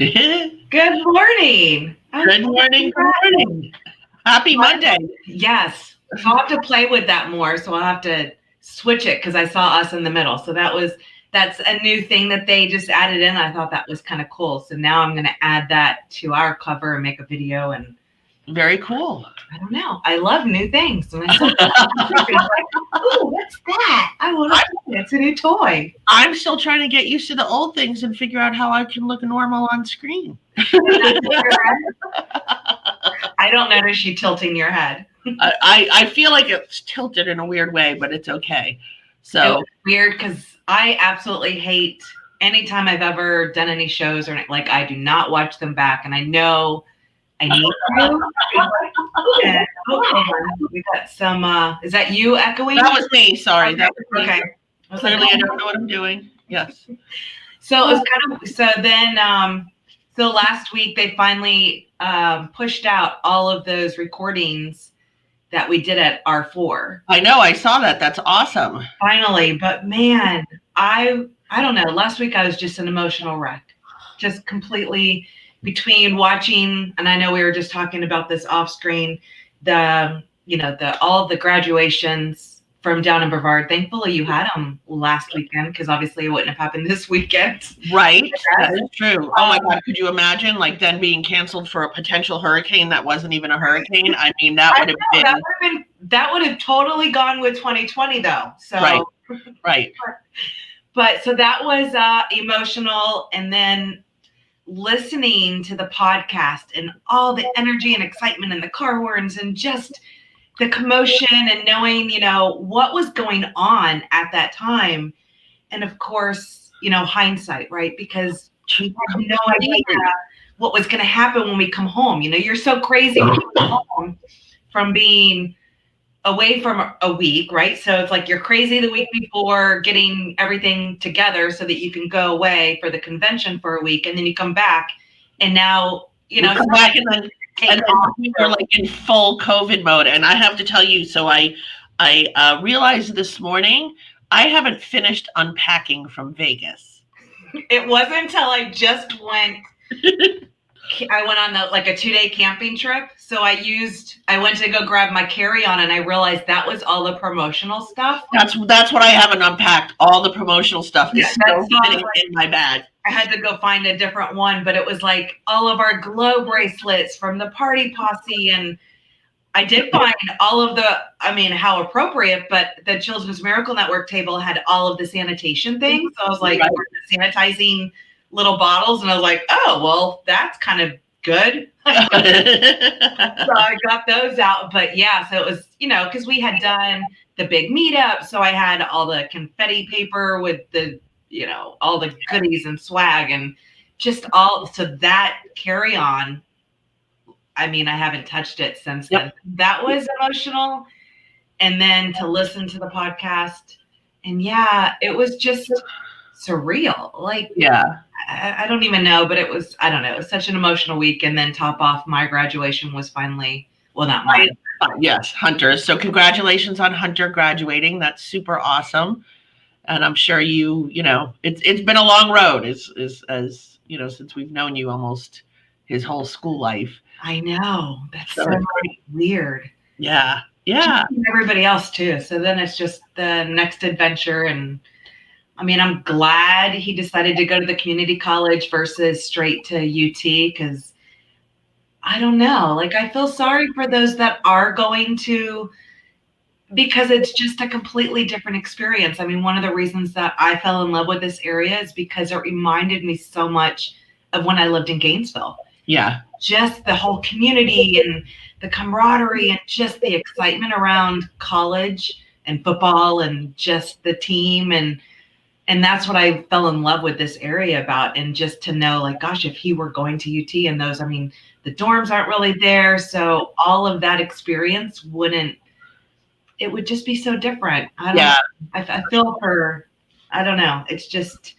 Good morning. Good morning. Good morning. Happy Monday. Yes. So I'll have to play with that more. So I'll have to switch it because I saw us in the middle. So that's a new thing that they just added in. I thought that was kind of cool. So now I'm going to add that to our cover and make a video. And very cool. I don't know. I love new things. And I saw like, oh, what's that? I want to. It's a new toy. I'm still trying to get used to the old things and figure out how I can look normal on screen. I don't notice you tilting your head. I feel like it's tilted in a weird way, but it's okay. So it's weird because I absolutely hate anytime I've ever done any shows or like I do not watch them back, and I know I need to. And, we got some. Is that you echoing? That was me. Sorry. Okay. That was me. Okay. Clearly, I don't know what I'm doing. Yes. So it was kind of. So then, so last week they finally pushed out all of those recordings that we did at R4. I know. I saw that. That's awesome. Finally, but man, I don't know. Last week I was just an emotional wreck, just completely between watching, and I know we were just talking about this off screen, all the graduations from down in Brevard. Thankfully you had them last weekend because obviously it wouldn't have happened this weekend. Right. That is true. Oh my God. Could you imagine like then being canceled for a potential hurricane that wasn't even a hurricane? I mean, that would have been. That would have totally gone with 2020 though. So Right. But so that was emotional, and then listening to the podcast and all the energy and excitement and the car horns and just the commotion and knowing, what was going on at that time. And of course, hindsight, right? Because we had no idea what was going to happen when we come home. You're so crazy when you come home from being away from a week, right? So it's like you're crazy the week before getting everything together so that you can go away for the convention for a week, and then you come back, and now come back and then we were like in full COVID mode. And I have to tell you, so I realized this morning I haven't finished unpacking from Vegas. It wasn't until I just went. I went on a 2-day camping trip. So I went to go grab my carry-on, and I realized that was all the promotional stuff. That's what I haven't unpacked. All the promotional stuff is still sitting in my bag. I had to go find a different one, but it was like all of our glow bracelets from the party posse. And I did find all of how appropriate, but the Children's Miracle Network table had all of the sanitation things. So I was like, sanitizing little bottles, and I was like, oh, well, that's kind of good. So I got those out. But yeah, so it was, because we had done the big meetup. So I had all the confetti paper with the, all the goodies and swag and just so that carry on. I mean, I haven't touched it since then. That was emotional. And then to listen to the podcast, and yeah, it was just surreal. I don't even know, but it was such an emotional week. And then top off, my graduation was finally, well, not mine. Yes, Hunter's. So congratulations on Hunter graduating. That's super awesome. And I'm sure it's been a long road as since we've known you almost his whole school life. I know. That's so weird. Yeah. Everybody else too. So then it's just the next adventure. And I mean, I'm glad he decided to go to the community college versus straight to UT, because I don't know. I feel sorry for those that are going to, because it's just a completely different experience. I mean, one of the reasons that I fell in love with this area is because it reminded me so much of when I lived in Gainesville. Yeah. Just the whole community and the camaraderie and just the excitement around college and football and just the team. And that's what I fell in love with this area about. And just to know, gosh, if he were going to UT and those, the dorms aren't really there. So all of that experience it would just be so different. I feel I don't know. It's just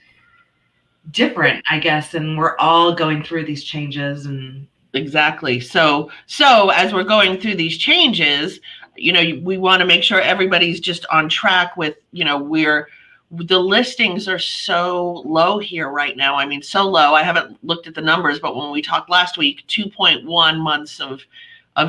different, I guess. And we're all going through these changes. And exactly. So as we're going through these changes, we want to make sure everybody's just on track with, the listings are so low here right now. I mean, so low. I haven't looked at the numbers, but when we talked last week, 2.1 months of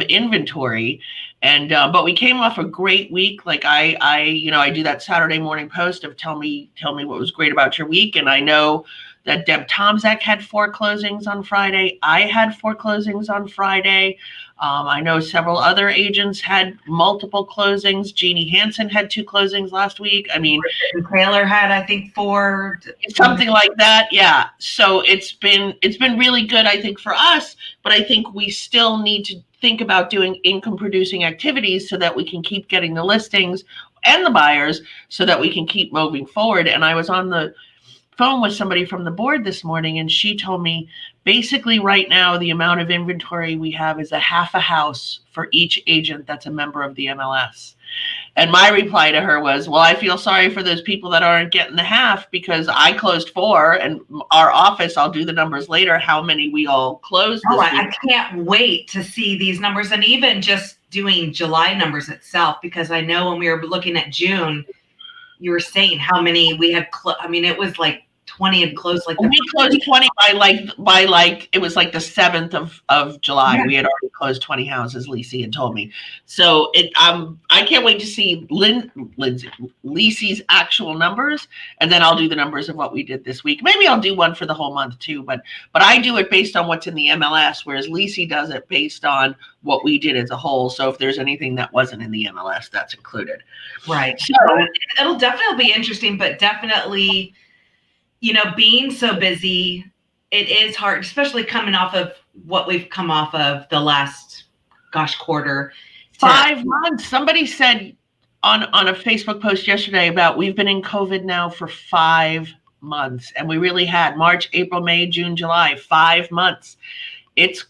inventory. And but we came off a great week. Like I do that Saturday morning post of tell me what was great about your week. And I know that Deb Tomzak had 4 closings on Friday. I had 4 closings on Friday. I know several other agents had multiple closings. Jeannie Hansen had 2 closings last week. I mean, Taylor had, I think, 4. Something like that. Yeah. So it's been really good, I think, for us, but I think we still need to think about doing income producing activities so that we can keep getting the listings and the buyers so that we can keep moving forward. And I was on the phone with somebody from the board this morning, and she told me basically right now the amount of inventory we have is a half a house for each agent that's a member of the MLS. And my reply to her was, well, I feel sorry for those people that aren't getting the half, because I closed 4, and our office, I'll do the numbers later, how many we all closed this week. I can't wait to see these numbers, and even just doing July numbers itself, because I know when we were looking at June, you were saying how many we had. I mean, it was like 20 had closed. Like we closed 20 by it was like the 7th of July. Yeah. We had already closed 20 houses. Lisi had told me. So I can't wait to see Lisi's actual numbers, and then I'll do the numbers of what we did this week. Maybe I'll do one for the whole month too, but I do it based on what's in the MLS, whereas Lisi does it based on what we did as a whole. So if there's anything that wasn't in the MLS, that's included. Right. So it'll definitely be interesting, but definitely, being so busy, it is hard, especially coming off of what we've come off of the last, quarter. 5 months. Somebody said on a Facebook post yesterday about we've been in COVID now for 5 months, and we really had March, April, May, June, July, 5 months. It's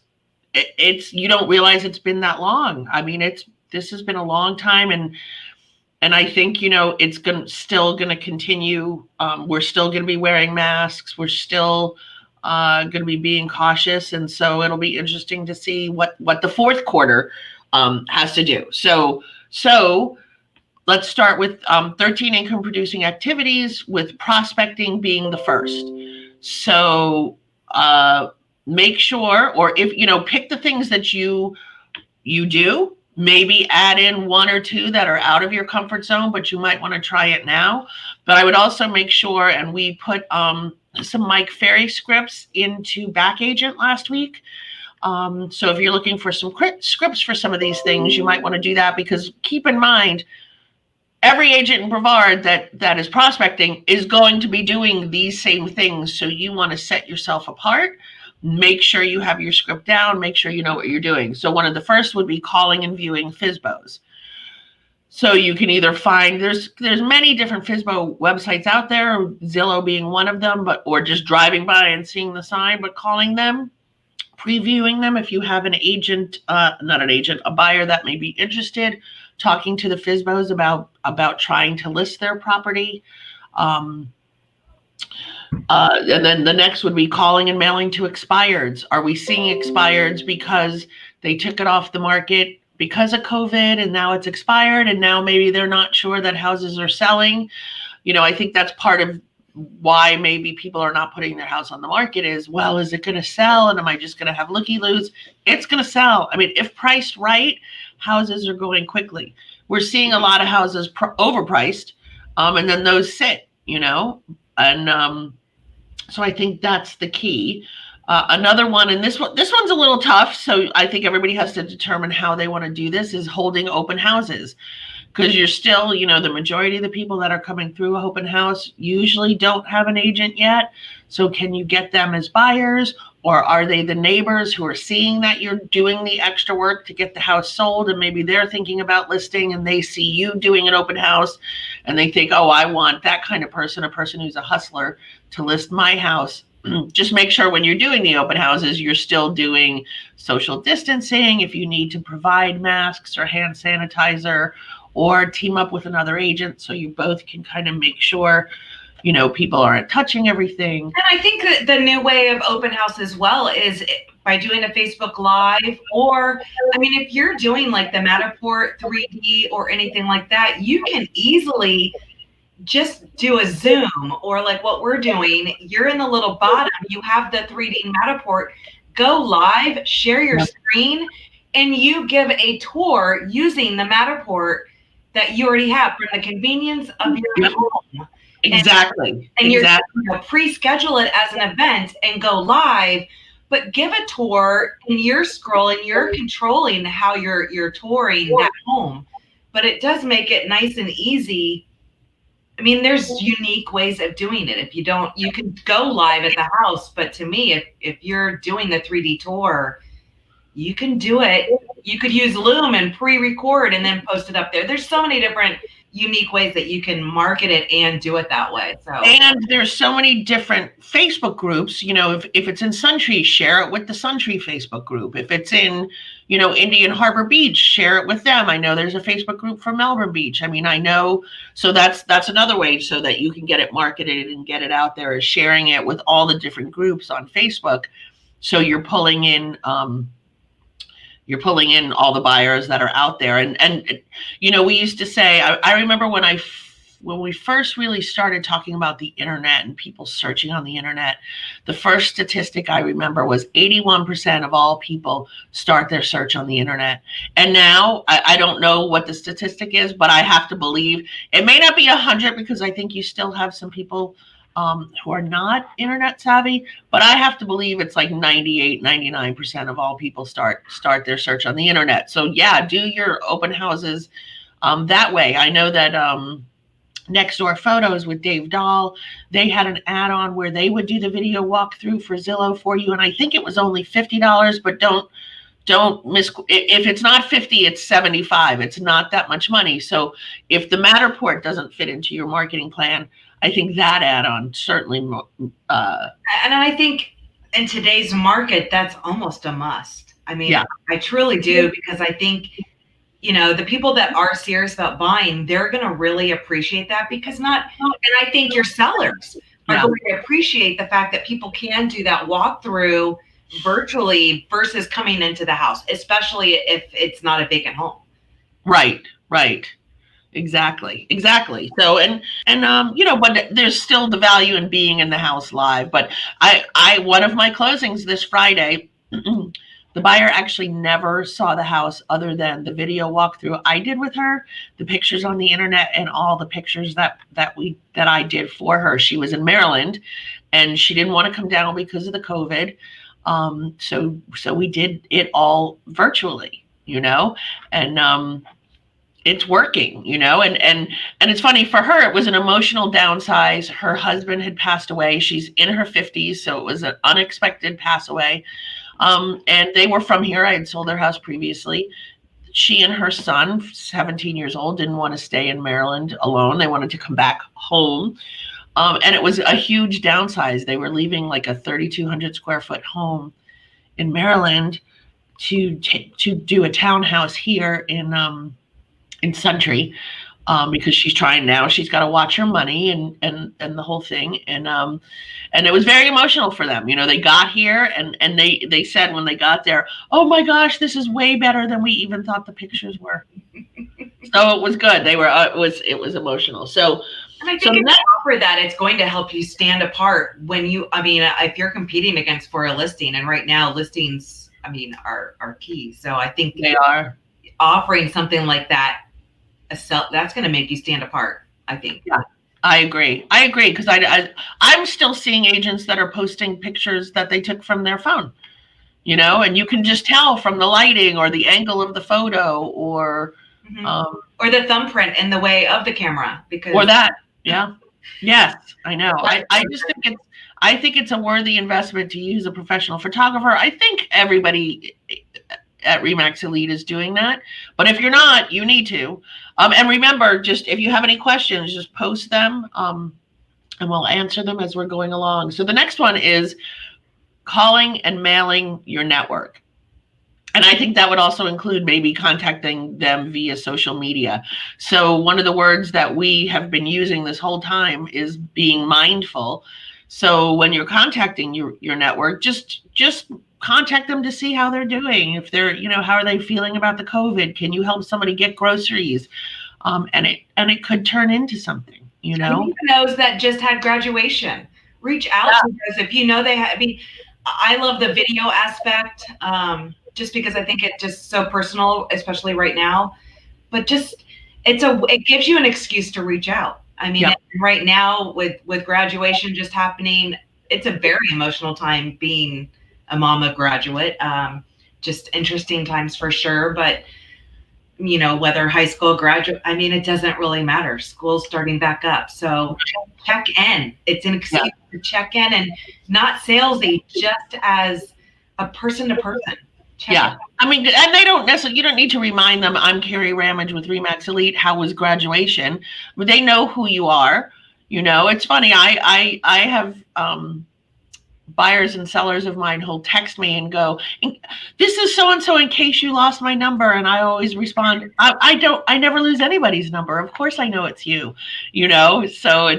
you don't realize it's been that long. I mean, this has been a long time, and I think, it's still going to continue. We're still going to be wearing masks. We're still going to be being cautious. And so it'll be interesting to see what the fourth quarter has to do. So let's start with 13 income producing activities, with prospecting being the first. So make sure, or if, pick the things that you do. Maybe add in 1 or 2 that are out of your comfort zone, but you might want to try it now. But I would also make sure, and we put some Mike Ferry scripts into Back Agent last week. So if you're looking for some scripts for some of these things, you might want to do that, because keep in mind, every agent in Brevard that is prospecting is going to be doing these same things. So you want to set yourself apart. Make sure you have your script down. Make sure you know what you're doing. So one of the first would be calling and viewing FSBOs. So you can either find, there's many different FSBO websites out there, Zillow being one of them, or just driving by and seeing the sign, but calling them, previewing them if you have an agent, a buyer that may be interested, talking to the FSBOs about trying to list their property. And then the next would be calling and mailing to expireds. Are we seeing expireds because they took it off the market because of COVID and now it's expired, and now maybe they're not sure that houses are selling? I think that's part of why maybe people are not putting their house on the market is, well, is it going to sell? And am I just going to have looky-loos? It's going to sell. I mean, if priced right, houses are going quickly. We're seeing a lot of houses overpriced, and then those sit, and so I think that's the key. Another one, and this one's a little tough, so I think everybody has to determine how they want to do this, is holding open houses. Because you're still, the majority of the people that are coming through an open house usually don't have an agent yet. So can you get them as buyers, or are they the neighbors who are seeing that you're doing the extra work to get the house sold, and maybe they're thinking about listing and they see you doing an open house and they think, oh, I want that kind of person, a person who's a hustler, to list my house. Just make sure when you're doing the open houses, you're still doing social distancing. If you need to provide masks or hand sanitizer, or team up with another agent so you both can kind of make sure, people aren't touching everything. And I think that the new way of open house as well is by doing a Facebook Live, or, if you're doing like the Matterport 3D or anything like that, you can easily just do a Zoom, or like what we're doing. You're in the little bottom, you have the 3D Matterport, go live, share your screen, and you give a tour using the Matterport that you already have from the convenience of your home. Exactly. And you're, pre-schedule it as an event and go live, but give a tour and you're scrolling, you're controlling how you're touring that home. But it does make it nice and easy. I mean, there's unique ways of doing it. If you don't, you can go live at the house. But to me, if you're doing the 3D tour, you can do it. You could use Loom and pre-record and then post it up there. There's so many different unique ways that you can market it and do it that way. So, and there's so many different Facebook groups. If it's in Suntree, share it with the Suntree Facebook group. If it's in, Indian Harbor Beach, share it with them. I know there's a Facebook group for Melbourne Beach. I mean, I know, so that's another way so that you can get it marketed and get it out there, is sharing it with all the different groups on Facebook. So you're pulling in all the buyers that are out there. And we used to say, I remember when we first really started talking about the internet and people searching on the internet, the first statistic I remember was 81% of all people start their search on the internet. And now I don't know what the statistic is, but I have to believe it may not be 100, because I think you still have some people who are not internet savvy, but I have to believe it's like 98, 99% of all people start their search on the internet. So yeah, do your open houses that way. I know that Next Door Photos with Dave Dahl, they had an add-on where they would do the video walkthrough for Zillow for you, and I think it was only $50, but don't miss, if it's not 50, it's 75. It's not that much money. So if the Matterport doesn't fit into your marketing plan, I think that add-on certainly. And I think in today's market, that's almost a must. I mean, yeah. I truly do, because I think, the people that are serious about buying, they're going to really appreciate that, because and I think your sellers are going to appreciate the fact that people can do that walkthrough virtually versus coming into the house, especially if it's not a vacant home. Right. Exactly. So, but there's still the value in being in the house live. But one of my closings this Friday, the buyer actually never saw the house other than the video walkthrough I did with her, the pictures on the internet, and all the pictures that I did for her. She was in Maryland, and she didn't want to come down because of the COVID. So we did it all virtually, and it's working, and it's funny for her. It was an emotional downsize. Her husband had passed away. She's in her 50s, so it was an unexpected pass away. And they were from here. I had sold their house previously. She and her son, 17 years old, didn't want to stay in Maryland alone. They wanted to come back home. And it was a huge downsize. They were leaving like a 3,200 square foot home in Maryland to do a townhouse here in Suntree, because she's trying now. She's got to watch her money and the whole thing. And it was very emotional for them. They got here and they said when they got there, oh my gosh, this is way better than we even thought the pictures were. So it was good. They were, it was emotional. So, and I think if you offer that, it's going to help you stand apart when if you're competing against for a listing, and right now listings, are key. So I think they are offering something like that, that's going to make you stand apart, I think. Yeah, I agree because I'm still seeing agents that are posting pictures that they took from their phone, and you can just tell from the lighting or the angle of the photo or the thumbprint in the way of the camera, or that. Yeah. Yes, I know. I just think it's a worthy investment to use a professional photographer. I think everybody at Remax Elite is doing that, but if you're not, you need to. And remember, just if you have any questions, just post them, and we'll answer them as we're going along. So the next one is calling and mailing your network. And I think that would also include maybe contacting them via social media. So one of the words that we have been using this whole time is being mindful. So when you're contacting your network, just contact them to see how they're doing. If they're, how are they feeling about the COVID? Can you help somebody get groceries? And it could turn into something. you And know? even those that just had graduation, reach out to those if you know they have. I mean, I love the video aspect, just because I think it's just so personal, especially right now. But just it gives you an excuse to reach out. I mean, Yep. right now with graduation just happening, it's a very emotional time being a mama graduate. Just interesting times for sure, but whether high school graduate, I mean, it doesn't really matter. School's starting back up. So check in. It's an excuse to check in, and not salesy, just as a person to person. Yeah. I mean, and they don't necessarily, you don't need to remind them, I'm Kerry Ramage with Remax Elite. How was graduation? But they know who you are. It's funny. I have, buyers and sellers of mine who'll text me and go, this is so-and-so in case you lost my number. And I always respond, I never lose anybody's number. Of course I know it's you, so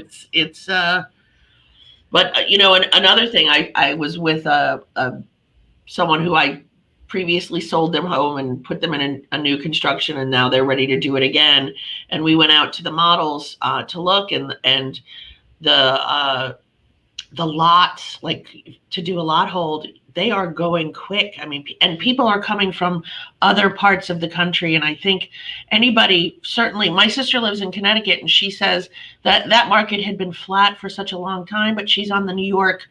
but another thing, I was with someone who I previously sold them home and put them in a new construction, and now they're ready to do it again. And we went out to the models to look, and the lots, like to do a lot hold, they are going quick. I mean, and people are coming from other parts of the country. And I think anybody, certainly my sister lives in Connecticut, and she says that market had been flat for such a long time, but she's on the New York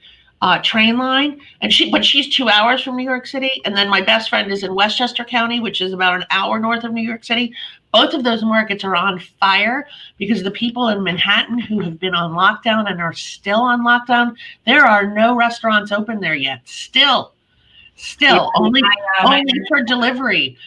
train line, but she's 2 hours from New York City. And then my best friend is in Westchester County, which is about an hour north of New York City. Both of those markets are on fire because the people in Manhattan who have been on lockdown and are still on lockdown, there are no restaurants open there yet. Still, only for delivery.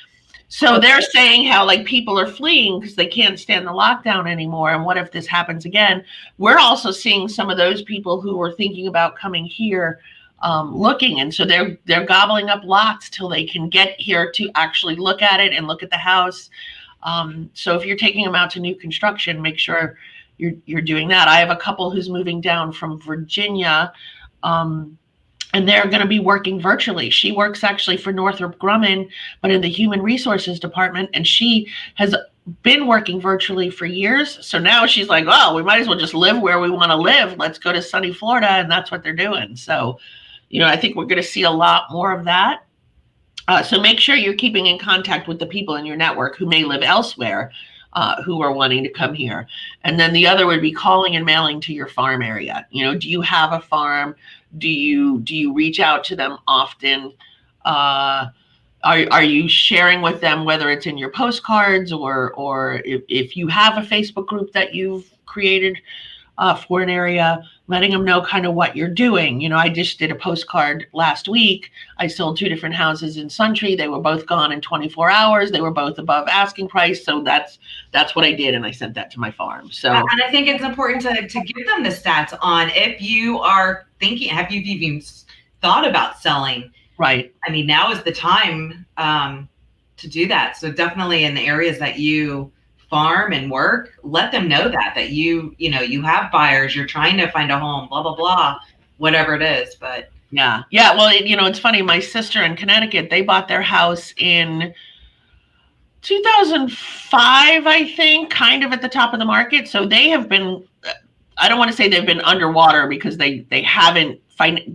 So they're saying how like people are fleeing because they can't stand the lockdown anymore. And what if this happens again? We're also seeing some of those people who were thinking about coming here looking. And so they're gobbling up lots till they can get here to actually look at it and look at the house. So if you're taking them out to new construction, make sure you're doing that. I have a couple who's moving down from Virginia, and they're going to be working virtually. She works actually for Northrop Grumman, but in the human resources department, and she has been working virtually for years. So now she's like, oh, we might as well just live where we want to live. Let's go to sunny Florida. And that's what they're doing. So, I think we're going to see a lot more of that. So make sure you're keeping in contact with the people in your network who may live elsewhere, who are wanting to come here. And then the other would be calling and mailing to your farm area. Do you have a farm? Do you reach out to them often? Are you sharing with them, whether it's in your postcards or if you have a Facebook group that you've created for an area, letting them know kind of what you're doing. I just did a postcard last week. I sold 2 different houses in Suntree. They were both gone in 24 hours. They were both above asking price. So that's what I did. And I sent that to my farm. So, and I think it's important to give them the stats on if you are thinking, have you even thought about selling? Right. I mean, now is the time to do that. So definitely in the areas that you farm and work, let them know that you have buyers, you're trying to find a home, blah, blah, blah, whatever it is. But yeah. Well, it's funny. My sister in Connecticut, they bought their house in 2005, I think, kind of at the top of the market. So they have been, I don't want to say they've been underwater because they haven't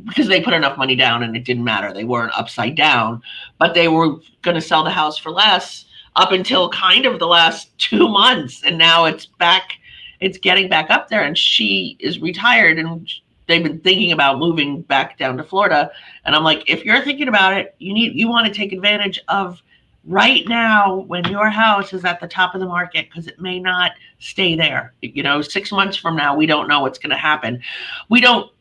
because they put enough money down and it didn't matter. They weren't upside down, but they were going to sell the house for less up until kind of the last 2 months. And now it's getting back up there, and she is retired and they've been thinking about moving back down to Florida. And I'm like, if you're thinking about it, you want to take advantage of right now when your house is at the top of the market, because it may not stay there. 6 months from now, we don't know what's going to happen. We don't,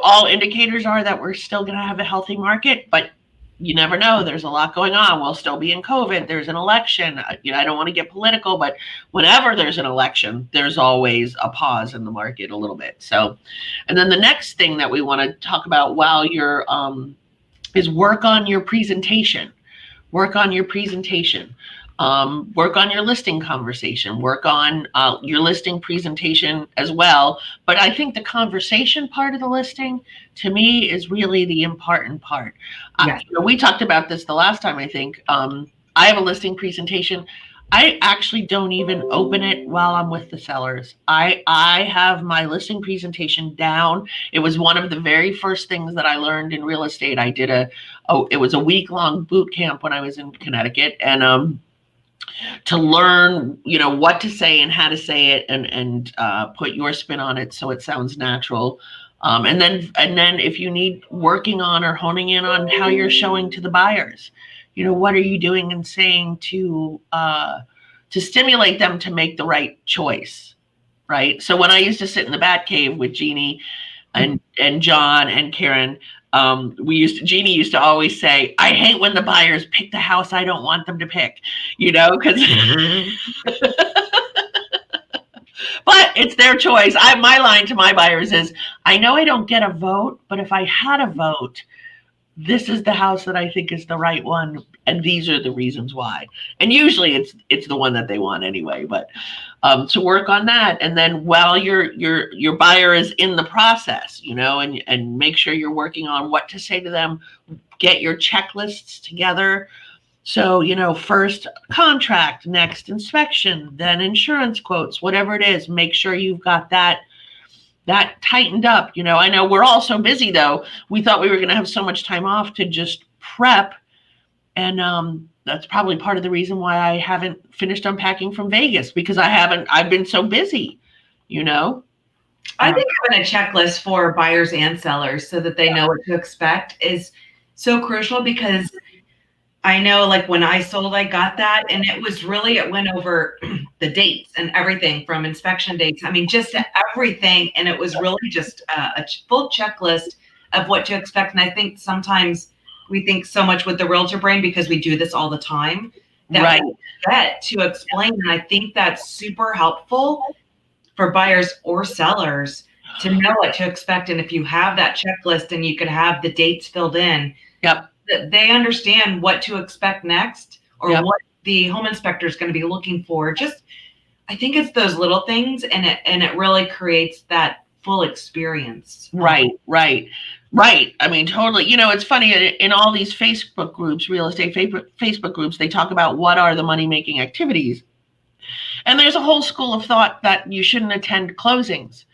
all indicators are that we're still going to have a healthy market, but you never know. There's a lot going on. We'll still be in COVID. There's an election. I don't want to get political, but whenever there's an election, there's always a pause in the market a little bit. So, and then the next thing that we want to talk about while you're, is work on your presentation. Work on your presentation. Work on your listing conversation. Work on your listing presentation as well. But I think the conversation part of the listing, to me, is really the important part. Yeah. We talked about this the last time, I think. I have a listing presentation. I actually don't even open it while I'm with the sellers. I have my listing presentation down. It was one of the very first things that I learned in real estate. I did it was a week-long boot camp when I was in Connecticut, and to learn, what to say and how to say it, and put your spin on it so it sounds natural. And then if you need working on or honing in on how you're showing to the buyers, what are you doing and saying to stimulate them to make the right choice, right? So when I used to sit in the Bat Cave with Jeannie and John and Karen, Jeannie used to always say, I hate when the buyers pick the house I don't want them to pick, because but it's their choice. My line to my buyers is, I know I don't get a vote, but if I had a vote, this is the house that I think is the right one, and these are the reasons why. And usually it's the one that they want anyway. But to work on that, and then while your buyer is in the process, and make sure you're working on what to say to them, get your checklists together. So, first contract, next inspection, then insurance quotes, whatever it is, make sure you've got that tightened up. I know we're all so busy though. We thought we were going to have so much time off to just prep. And that's probably part of the reason why I haven't finished unpacking from Vegas, because I've been so busy, I think having a checklist for buyers and sellers so that they know what to expect is so crucial, because I know, like, when I sold, I got that, and it went over the dates and everything from inspection dates. I mean, just everything. And it was really just a full checklist of what to expect. And I think sometimes we think so much with the realtor brain, because we do this all the time, that right. we forget to explain. And I think that's super helpful for buyers or sellers to know what to expect. And if you have that checklist and you can have the dates filled in, Yep. that they understand what to expect next, or Yep. what the home inspector is going to be looking for. I think it's those little things, and it really creates that full experience. Right. I mean, totally. It's funny, in all these Facebook groups, real estate Facebook groups, they talk about what are the money-making activities. And there's a whole school of thought that you shouldn't attend closings.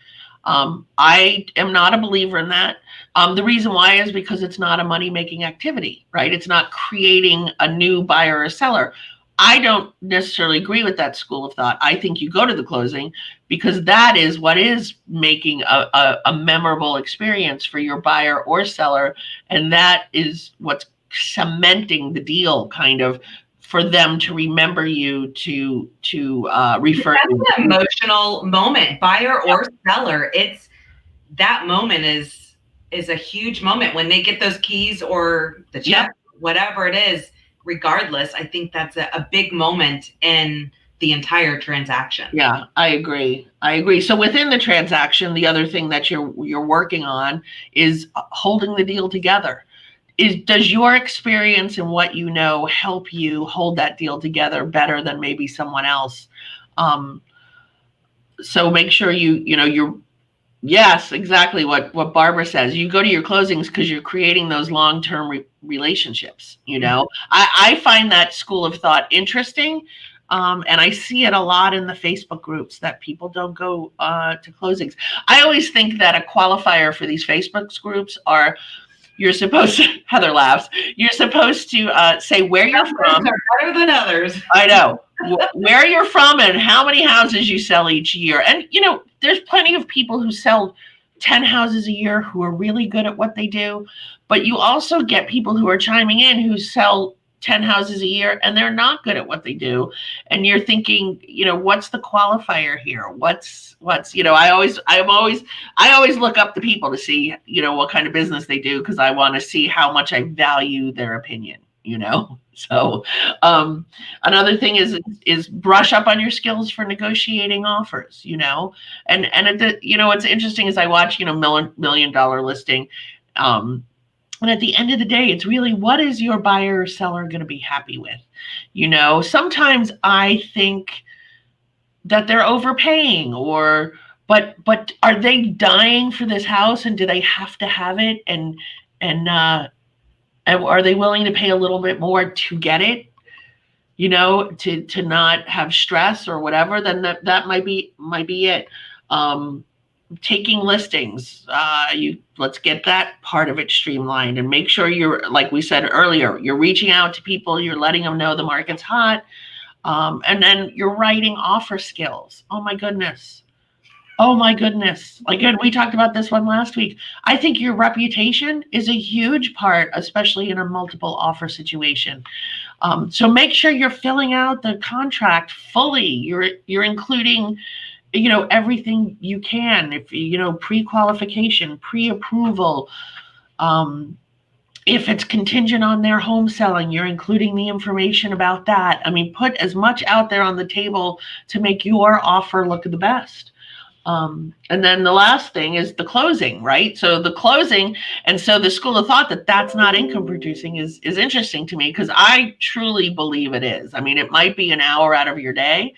I am not a believer in that. The reason why is because it's not a money-making activity, right? It's not creating a new buyer or seller. I don't necessarily agree with that school of thought. I think you go to the closing because that is what is making a memorable experience for your buyer or seller. And that is what's cementing the deal, kind of, for them to remember you, to refer. That's an emotional moment, buyer or seller. It's that moment is a huge moment when they get those keys or the check, whatever it is. Regardless, I think that's a big moment in the entire transaction. Yeah, I agree. So within the transaction, the other thing that you're working on is holding the deal together. Does your experience and what you know help you hold that deal together better than maybe someone else? So make sure you're. Yes, exactly what Barbara says. You go to your closings because you're creating those long-term relationships. I find that school of thought interesting, and I see it a lot in the Facebook groups that people don't go to closings. I always think that a qualifier for these Facebook groups are, you're supposed to, Heather laughs, you're supposed to say where you're from. Some are better than others. I know. Where you're from and how many houses you sell each year. And, there's plenty of people who sell 10 houses a year who are really good at what they do. But you also get people who are chiming in who sell 10 houses a year and they're not good at what they do. And you're thinking, what's the qualifier here? What's, I always look up the people to see, what kind of business they do, because I want to see how much I value their opinion, So another thing is brush up on your skills for negotiating offers, and what's interesting is I watch, $1 million listing. And at the end of the day, it's really, what is your buyer or seller going to be happy with? Sometimes I think that they're overpaying, but are they dying for this house, and do they have to have it? And are they willing to pay a little bit more to get it? to not have stress or whatever, then that might be it. Taking listings, let's get that part of it streamlined and make sure you're, like we said earlier, you're reaching out to people, you're letting them know the market's hot. And then you're writing offer skills. Oh my goodness. Again, we talked about this one last week. I think your reputation is a huge part, especially in a multiple offer situation. So make sure you're filling out the contract fully. You're including, everything you can. If pre-qualification, pre-approval. If it's contingent on their home selling, you're including the information about that. I mean, put as much out there on the table to make your offer look the best. And then the last thing is the closing, right? So the closing, and so the school of thought that that's not income producing is interesting to me, because I truly believe it is. I mean, it might be an hour out of your day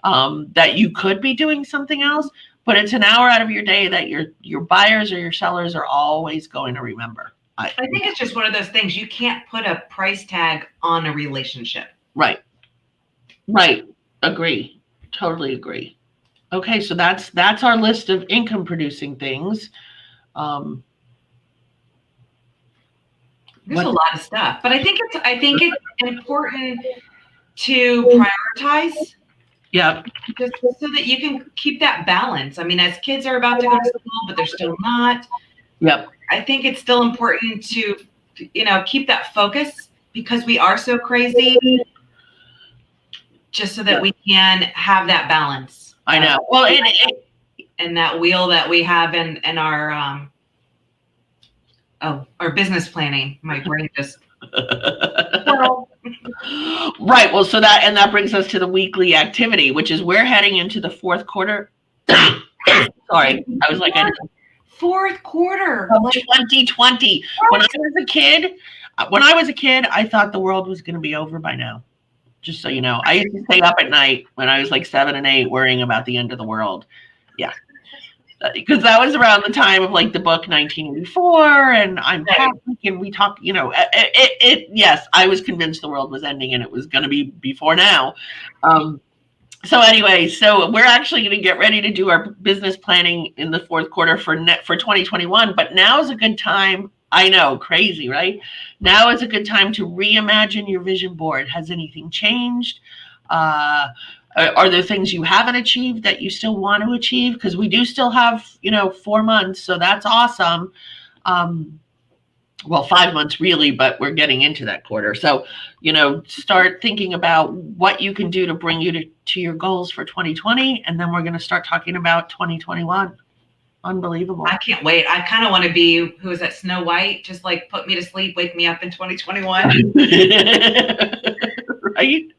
that you could be doing something else, but it's an hour out of your day that your buyers or your sellers are always going to remember. I think it's just one of those things. You can't put a price tag on a relationship. Right. Agree. Totally agree. Okay, so that's our list of income producing things. There's a lot of stuff, but I think it's important to prioritize. Yeah. Just so that you can keep that balance. I mean, as kids are about to go to school, but they're still not. Yep. I think it's still important to, keep that focus, because we are so crazy, just so that we can have that balance. I know. Well, and that wheel that we have in our business planning. My brain just. Right. Well, so that brings us to the weekly activity, which is we're heading into the fourth quarter. Sorry, I was like, fourth quarter of 2020. When I was a kid, I thought the world was going to be over by now. Just so you know, I used to stay up at night when I was like 7 and 8 worrying about the end of the world. Yeah. Because that was around the time of like the book 1984 and I'm Catholic and we talk, yes, I was convinced the world was ending and it was going to be before now. So anyway, so we're actually going to get ready to do our business planning in the fourth quarter for 2021, but now is a good time. I know, crazy, right? Now is a good time to reimagine your vision board. Has anything changed? Are there things you haven't achieved that you still want to achieve? Because we do still have, 4 months, so that's awesome. Well, 5 months really, but we're getting into that quarter. So, start thinking about what you can do to bring you to your goals for 2020, and then we're going to start talking about 2021. Unbelievable. I can't wait. I kind of want to be, who is that, Snow White? Just like put me to sleep, wake me up in 2021. Right?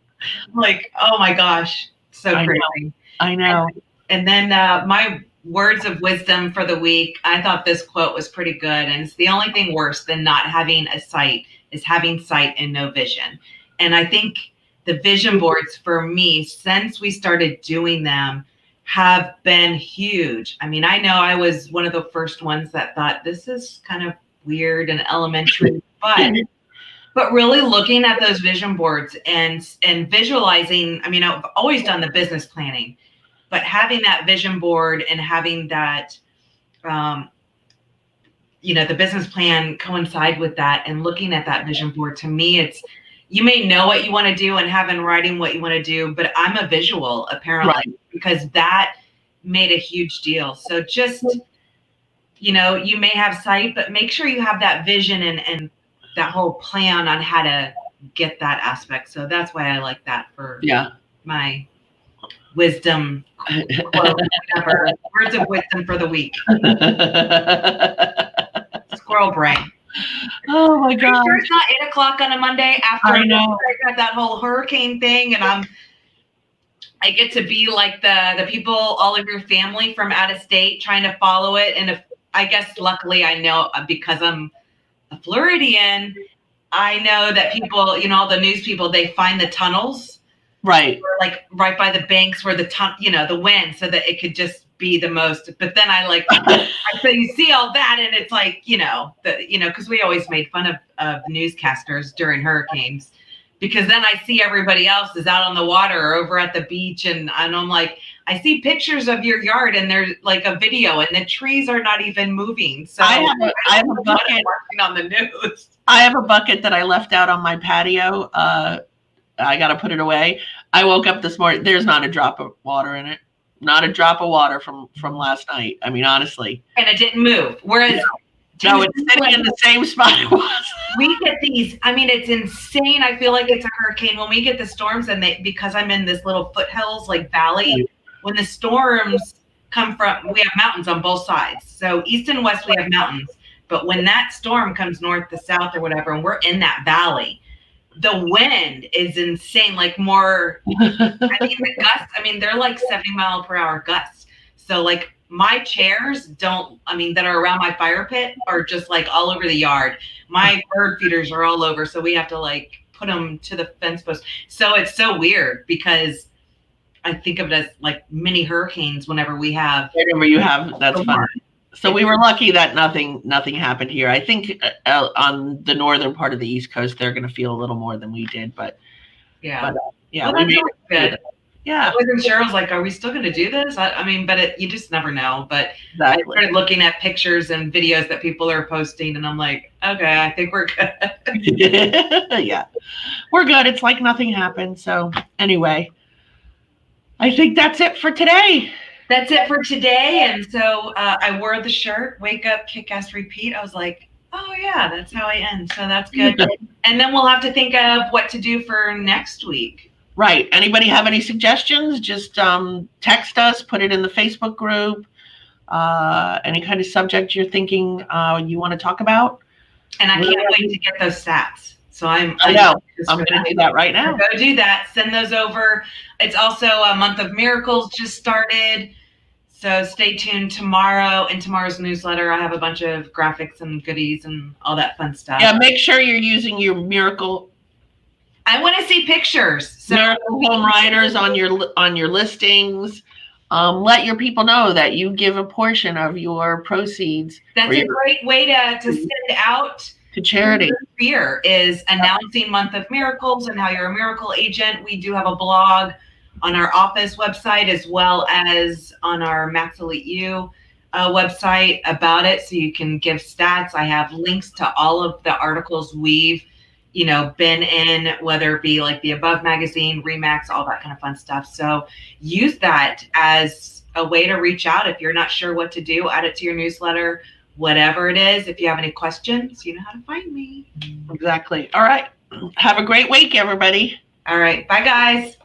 Like, oh my gosh. So crazy. I know. And then my words of wisdom for the week, I thought this quote was pretty good. And it's the only thing worse than not having a sight is having sight and no vision. And I think the vision boards for me, since we started doing them, have been huge. I mean, I know I was one of the first ones that thought this is kind of weird and elementary, but really looking at those vision boards and visualizing. I mean, I've always done the business planning, but having that vision board and having that, the business plan coincide with that, and looking at that vision board, to me, it's, you may know what you want to do and have in writing what you want to do, but I'm a visual apparently, right, because that made a huge deal. So just, you may have sight, but make sure you have that vision and that whole plan on how to get that aspect. So that's why I like that for my wisdom quote, whatever, words of wisdom for the week. Squirrel brain. Oh my God! Sure it's not 8 o'clock on a Monday after I got that whole hurricane thing, and I get to be like the people, all of your family from out of state, trying to follow it. And I guess luckily I know, because I'm a Floridian, I know that people, all the news people, they find the tunnels, right, like right by the banks where the wind, so that it could just be the most. But then so you see all that, and it's like, because we always made fun of newscasters during hurricanes, because then I see everybody else is out on the water or over at the beach, and I'm like, I see pictures of your yard, and there's like a video, and the trees are not even moving. So I have a bucket. Watching on the news. I have a bucket that I left out on my patio. I got to put it away. I woke up this morning. There's not a drop of water in it. Not a drop of water from last night. I mean, honestly. And it didn't move. Whereas no, it's sitting in the same spot it was. We get these. I mean, it's insane. I feel like it's a hurricane when we get the storms, and because I'm in this little foothills like valley. When the storms come from, we have mountains on both sides. So east and west we have mountains. But when that storm comes north to south or whatever, and we're in that valley, the wind is insane. Like more, I mean, the gusts, I mean, they're like 70-mile-per-hour gusts. So like my chairs that are around my fire pit are just like all over the yard. My bird feeders are all over. So we have to like put them to the fence post. So it's so weird because I think of it as like mini hurricanes whenever we have. Whenever you have, that's fun. So we were lucky that nothing happened here. I think on the northern part of the East Coast, they're going to feel a little more than we did, but yeah, well, we made it good. Yeah, I wasn't sure. I was like, "Are we still going to do this?" I mean, but you just never know. But exactly. I started looking at pictures and videos that people are posting, and I'm like, "Okay, I think we're good." Yeah, we're good. It's like nothing happened. So anyway, I think that's it for today. That's it for today. And so I wore the shirt, wake up, kick ass, repeat. I was like, oh yeah, that's how I end. So that's good. And then we'll have to think of what to do for next week. Right. Anybody have any suggestions? Just text us, put it in the Facebook group. Any kind of subject you're thinking you want to talk about. And I can't wait to get those stats. So I know. I'm going to do that right now. Go do that. Send those over. It's also a month of miracles just started. So stay tuned tomorrow. In tomorrow's newsletter, I have a bunch of graphics and goodies and all that fun stuff. Yeah, make sure you're using your miracle. I want to see pictures. So Miracle Home Riders on your listings. Let your people know that you give a portion of your proceeds. That's a great way to send out to charity. Fear is announcing Month of Miracles and how you're a miracle agent. We do have a blog on our office website as well as on our Max Elite U website about it, so you can give stats. I have links to all of the articles we've been in, whether it be like the Above magazine, Remax, all that kind of fun stuff. So use that as a way to reach out. If you're not sure what to do, add it to your newsletter. Whatever it is, if you have any questions, you know how to find me. Exactly. All right. Have a great week, everybody. All right. Bye, guys.